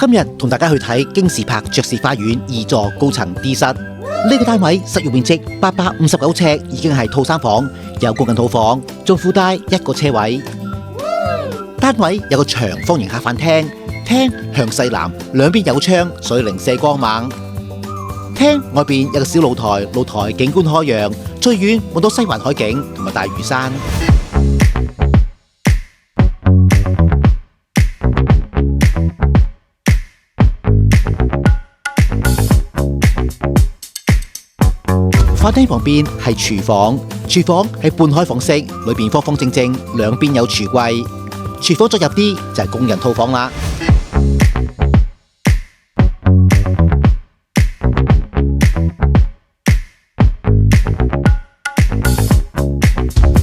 今日同大家去睇京士柏爵士花園2座高層 D 室。呢個單位實用面積859尺，已經係套3房，有個人套房，仲附帶1個車位。單位有個長方形客飯廳，廳向西南，兩邊有窗，所以零舍光猛。廳外邊有個小露台，露台景觀開揚，最遠望到西環海景同埋大嶼山。飯廳旁邊係廚房，廚房係半開放式，裏邊方方正正，兩邊有櫥櫃。廚房再入啲就係工人套房啦。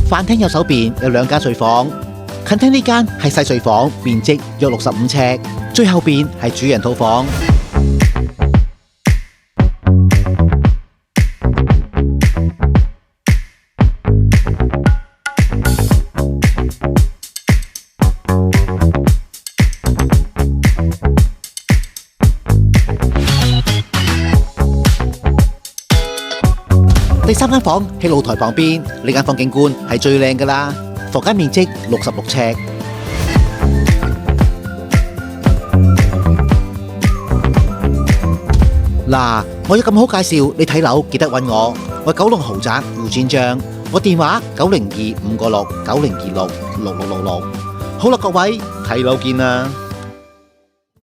飯廳右手邊有2間睡房，近廳呢間係細睡房，面積約65尺，最後邊係主人套房。第3間房喺露台旁邊，呢間房景觀係最靚㗎啦，房間面積66尺。嗱，我有咁好介紹，你睇樓記得揾我。我係九龍豪宅胡展章，我電話902-596-9026-6666。好啦，各位睇樓見啦。